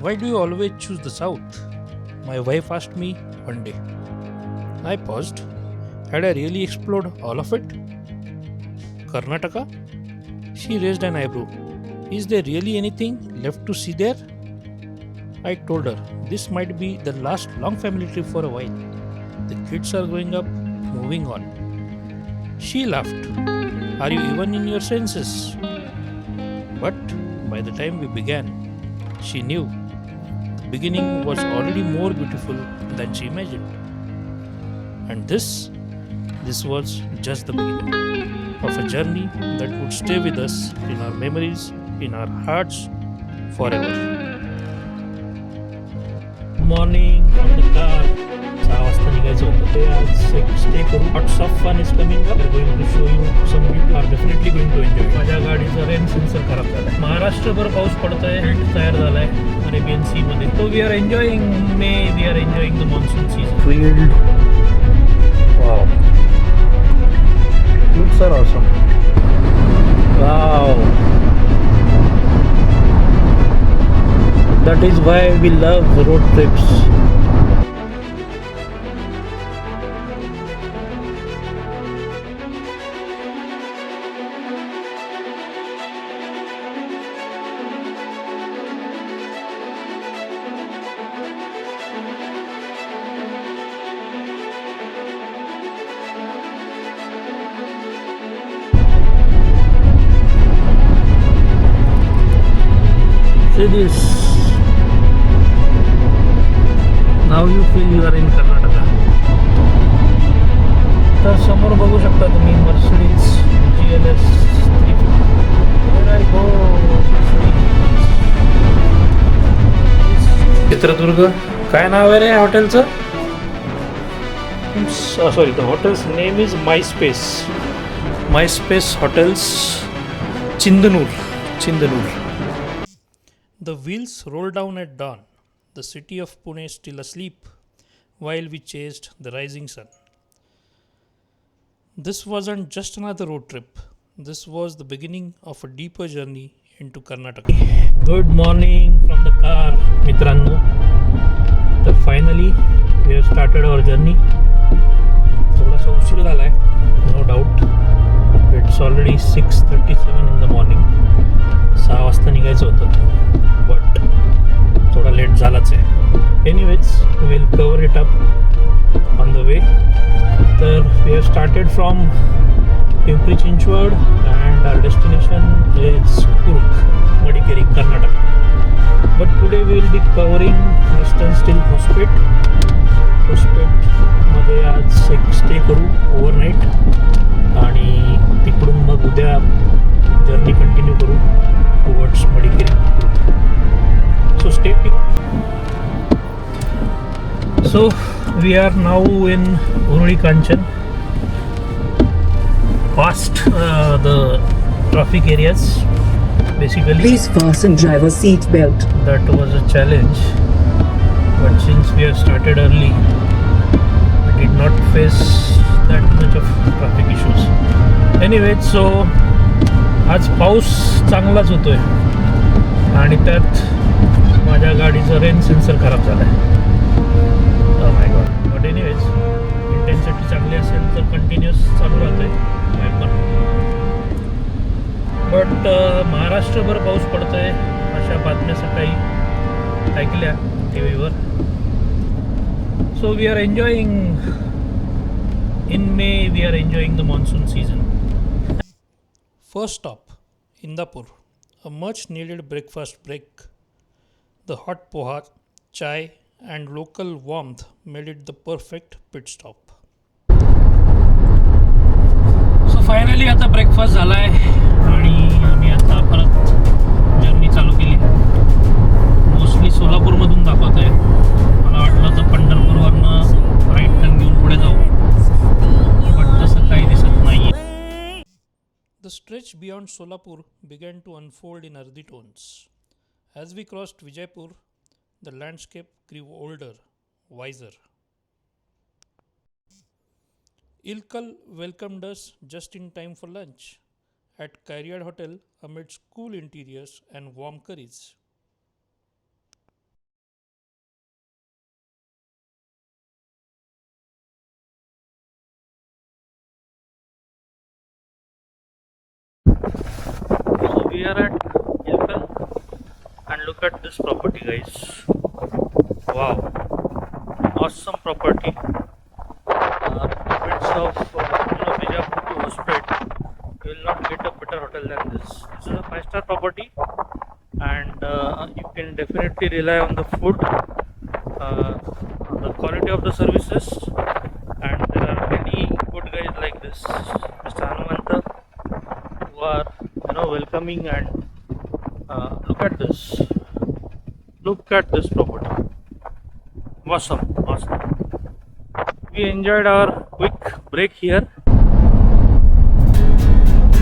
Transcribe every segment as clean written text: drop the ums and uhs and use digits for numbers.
Why do you always choose the south? My wife asked me one day. I paused. Had I really explored all of it? Karnataka? She raised an eyebrow. Is there really anything left to see there? I told her this might be the last long family trip for a while. The kids are growing up, moving on. She laughed. Are you even in your senses? But by the time we began, she knew the beginning was already more beautiful than she imagined. And this was just the beginning of a journey that would stay with us in our memories, in our hearts forever. Morning from the car. 6 वाजता निघायचं होतं ते आज एक stay करू. Lots of fun is coming up. We're going to show you some people are definitely going to enjoy. माझ्या गाडीचा rain sensor खराब झालाय. महाराष्ट्रभर पाऊस पडतोय. तयार झालाय अरेबियन सी मध्ये. So we are enjoying May. We are enjoying the monsoon season. Field. Wow. Looks are awesome. Wow. That is why we love road trips. See this. Now you feel you are in Karnataka. तर समोर बघू शकता तुम्ही Mercedes GLS 350. Where I go? Chitradurga. काय नाव आहे रे हॉटेलचं? Sorry, the hotel's name is my space hotels Chindanur. The wheels rolled down at dawn, the city of Pune still asleep, while we chased the rising sun. This wasn't just another road trip, this was the beginning of a deeper journey into Karnataka. Good morning from the car, Mitranno. So finally, we have started our journey. थोडासा उशीर झालाय, no doubt. It's already 6:37 in the morning. 6 वाजता निघायचं होतं. But थोडा late झालाच आहे. Anyways will cover it up on the way. तर we have started from Pimpri Chinchwad and our destination is Coorg, Madikeri, Karnataka. But today we will be covering western steel होस्पेटमध्ये आज एक स्टे करू ओव्हरनाईट आणि तिकडून मग उद्या जर्नी कंटिन्यू करू towards Madikeri. So stay tuned. So we are now in Urudi Kanchan, past the traffic areas. Basically, please fasten driver seat belt. That was a challenge, but since we have started early, we did not face that much of traffic issues. Anyway, so आज पाऊस चांगलाच होतोय आणि त्यात माझ्या गाडीचा rain sensor खराब झाला आहे. My God. But anyways intensity चांगली असेल तर कंटिन्युअस चालू राहतं आहे वायपर. बट महाराष्ट्रभर पाऊस पडतो आहे अशा बातम्या सकाळी ऐकल्या टी व्हीवर. So we are enjoying in May. We are enjoying the monsoon season. First stop Indapur. A much needed breakfast break. The hot poha, chai, and local warmth made it the perfect pit stop. So finally आता breakfast झाला आहे आणि आम्ही आता परत journey चालू केली. Mostly सोलापूरमधून दाखवत आहे. मला वाटलं तर पंढरपूरवरनं राईट टर्न घेऊन पुढे जाऊ, बट तसं काही दिसत नाही. The stretch beyond Solapur began to unfold in earthy tones. As we crossed Vijaypur, the landscape grew older, wiser. Ilkal welcomed us just in time for lunch at Kyriad Hotel amidst cool interiors and warm curries. we are at Ilkal and look at this property, guys. Wow, awesome property. Bits of Bijapur to Hospet. You will not get a better hotel than this. This is a 5-star property, and you can definitely rely on the food, the quality of the services, and there are many good guys like this, Mr. Hanumanta, who are welcoming. And look at this. Look at this property. Awesome, awesome. We enjoyed our quick break here.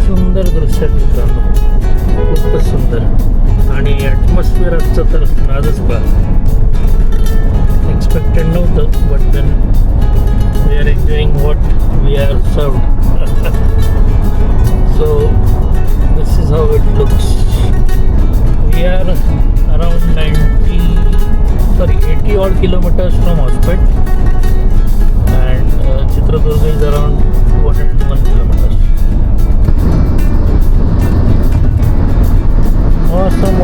सुंदर दृश्य आहे मित्रांनो, खूपच सुंदर. आणि atmosphere आजचं तर नादच बा. एक्सपेक्टेड नव्हतं, but then we are enjoying what we are served. So this is how it looks. We are around 80 odd kilometers from Hospet, and Chitradurga is around 201 kilometers.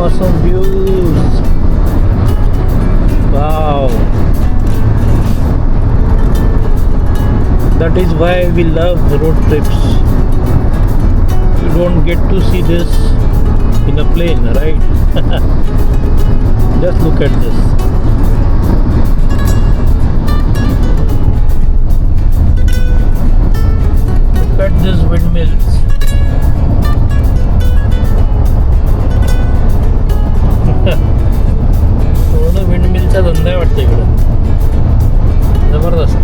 Awesome views. Wow. That is why we love road trips. You don't get to see this in a plane, right? Just look at this. Look at these windmills. पूर्ण विंडमिलचा धंदा आहे वाटतं इकडं. जबरदस्त.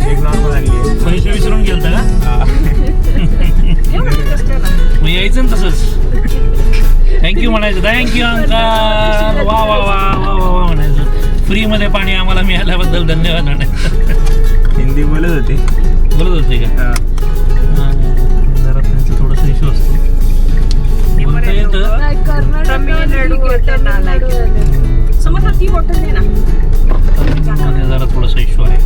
एक normal आणली आहे. पैसे विसरून गेलता का? मग यायचं ना तसंच. थँक्यू म्हणायचं. Thank you uncle. वा वा वा वा वा वा म्हणायचं. फ्रीमध्ये पाणी आम्हाला मिळाल्याबद्दल धन्यवाद म्हणायचं. हिंदी बोलत होते. बोलत होते का? जरा त्यांचं थोडंसं इश्यू असतो. बोलता येतं. मध्ये जरा थोडासा इश्यू आहे.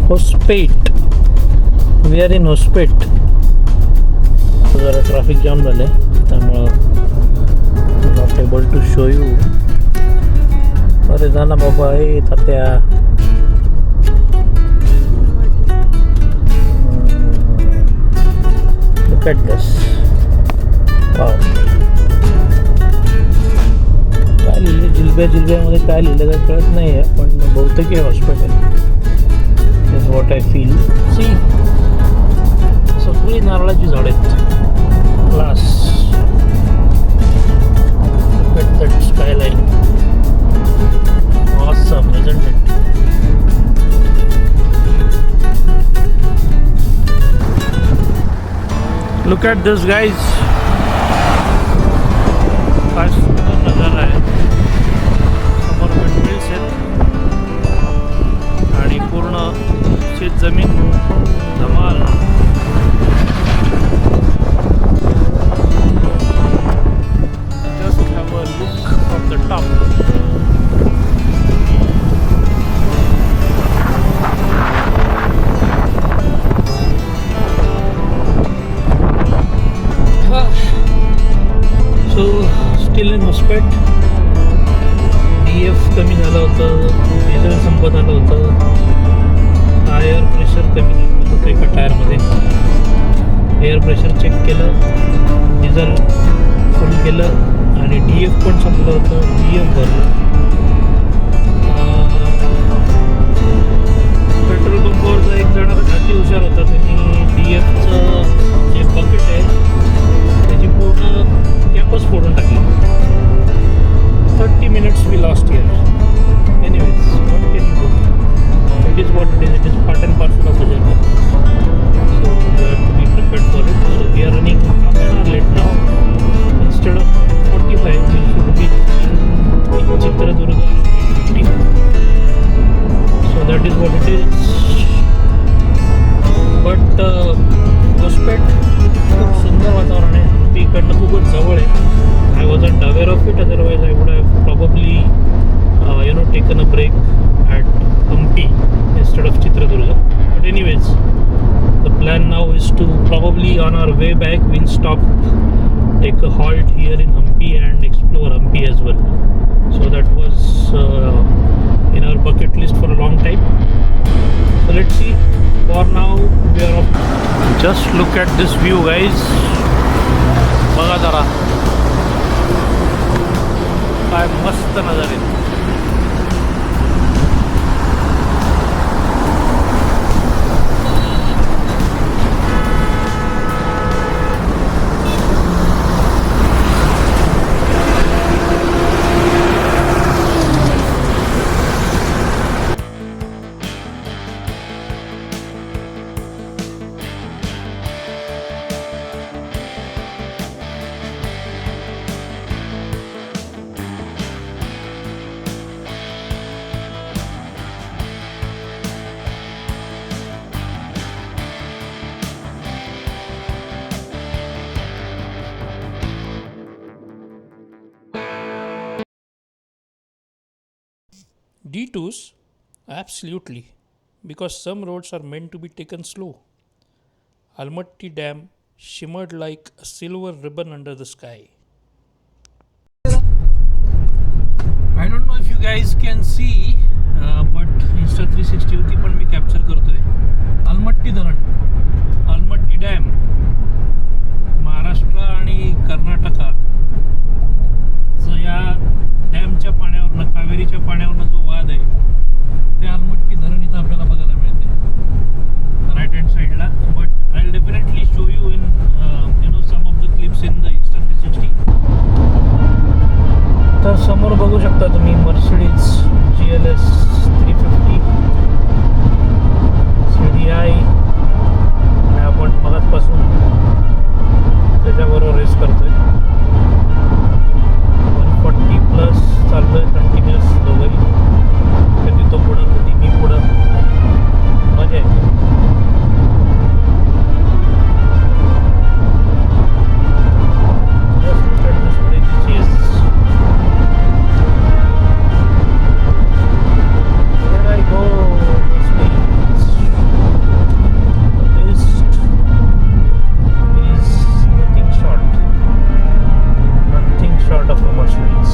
Hospet. We are in Hospet. जरा ट्रॅफिक जाम झालं आहे, त्यामुळं not able to show you. अरे जा ना बाबा. ए Tatya. Look at this. Wow. काय लिहिलं जिल्ब्यामध्ये काय लिहिलं काय कळत नाही आहे, पण बहुतेक हे hospital is what I feel. See सगळी नारळाची झाड आहेत. Class. Look at that skyline. Awesome, isn't it? Look at this, guys. काय सुंदर नजारा आहे. समोर विंडमिल्स आहेत आणि पूर्ण शेत जमीन. धमाल. Just have a look from the top. So steel in Hospet. DF कमी झालं होतं, डिझेल संपत आलं होतं, टायर प्रेशर कमी झालं होतं एका टायरमध्ये. एअर प्रेशर चेक केलं, डिझेल फुल केलं आणि DF पण संपलं होतं. DF भरलं. पेट्रोल पंपावरचा एक जण अति हुशार होता. त्यांनी DFचं जे बकेट आहे त्याची पूर्ण कॅपच फोडून टाकली. 30 minutes we lost here. Anyways, what can you do? It is what it is. It is part and parcel of the journey. So we have to be prepared for it. So we are running half an hour late now. Instead of 45, we should be in Chitradurga 50. So that is what it is. But Hospet खूप सुंदर वातावरण आहे. इकडनं खूपच जवळ आहे. I wasn't aware of it, otherwise I would have probably taken a break at Hampi instead of Chitradurga. But anyways, the plan now is to probably on our way back we'll stop, take a halt here in Hampi and explore Hampi as well. So that was in our bucket list for a long time. So let's see. For now we are off. Just look at this view, guys. बघा जरा काय मस्त नजारे. Detours? Absolutely, because some roads are meant to be taken slow. Almaty Dam shimmered like a silver ribbon under the sky. I don't know if you guys can see, but Insta 360 होती पण मी capture करतोय. अलमट्टी धरण, Almatti dam, Maharashtra आणि कर्नाटका या डॅमच्या पाण्यावरनं, कावेरीच्या पाण्यावरनं जो वाद आहे ते अलमट्टी धरण इथं आपल्याला बघायला मिळते राईट हँड साईडला. But I will definitely show you in some of the clips in the Insta 360. तर समोर बघू शकता तुम्ही मर्सिडीज GLS 350 CDI आणि आपण मगाचपासून त्याच्याबरोबर रेस करतोय. 140 प्लस चालू आहे कंटिन्युअस दोघंही. कधी तो पुढं कधी मी पुढं. मजा आहे. Just look at this crazy chase. Here I go, speeds. The beast is nothing short. Nothing short of a Mercedes.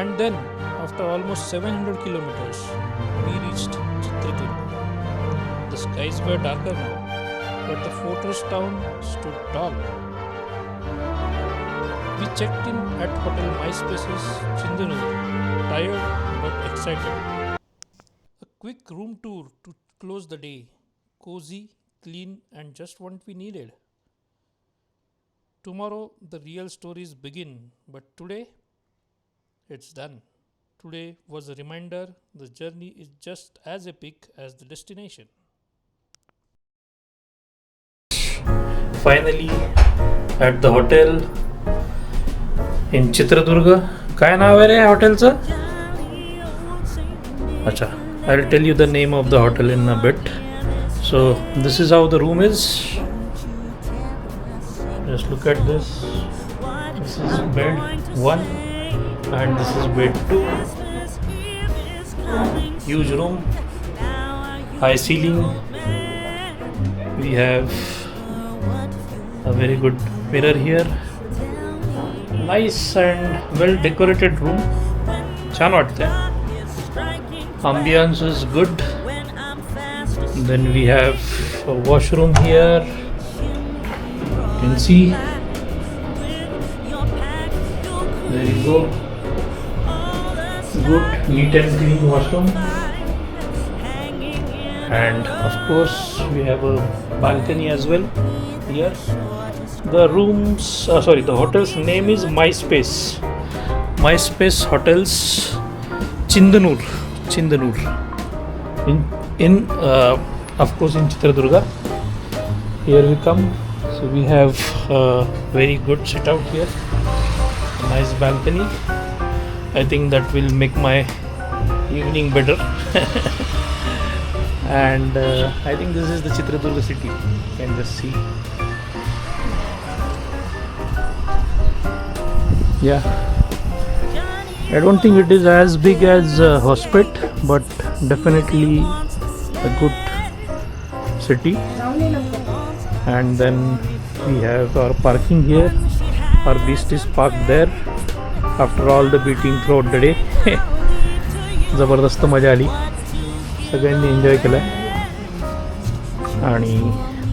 And then, after almost 700 kilometers, we reached Chitraduರ್ಗ. The skies were darker now, but the fortress town stood tall. We checked in at Hotel MySpaces, Chindanur, tired but excited. A quick room tour to close the day, cozy, clean, and just what we needed. Tomorrow the real stories begin, but today it's done. Today was a reminder the journey is just as epic as the destination. Finally at the hotel in Chitraduर्ga. काय नाव आहे रे हॉटेलचं? अच्छा, I'll tell you the name of the hotel in a bit. So this is how the room is. Just look at this. This is bed 1 and this is bed 2. Huge room, high ceiling. We have a very good mirror here. Nice and well decorated room. छान वाटते. Ambience is good. Then we have a washroom here. You can see. There you go. Good, neat and clean washroom. And of course we have a balcony as well here. The the hotel's name is MySpace. MySpace Hotels Chindanur. In of course in Chitraduर्ga. Here we come. So we have a very good sit out here. Nice balcony. I think that will make my evening better. And I think this is the Chitraduर्ga city. You can just see. Yeah. I don't think it is as big as Hospet, but definitely a good city. And then we have our parking here. Our beast is parked there after all the beating throughout the day. जबरदस्त मजा आली, सगळ्यांनी enjoy केलाय. आणि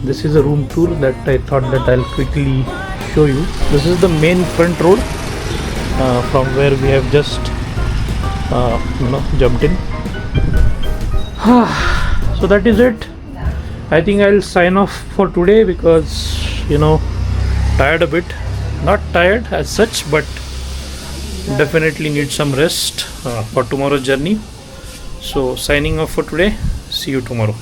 this is a room tour that I thought that I'll quickly show you. This is the main front road from where we have just jumped in. So that is it. I think I'll sign off for today because tired a bit. Not tired as such, but definitely need some rest for tomorrow's journey. So signing off for today. See you tomorrow.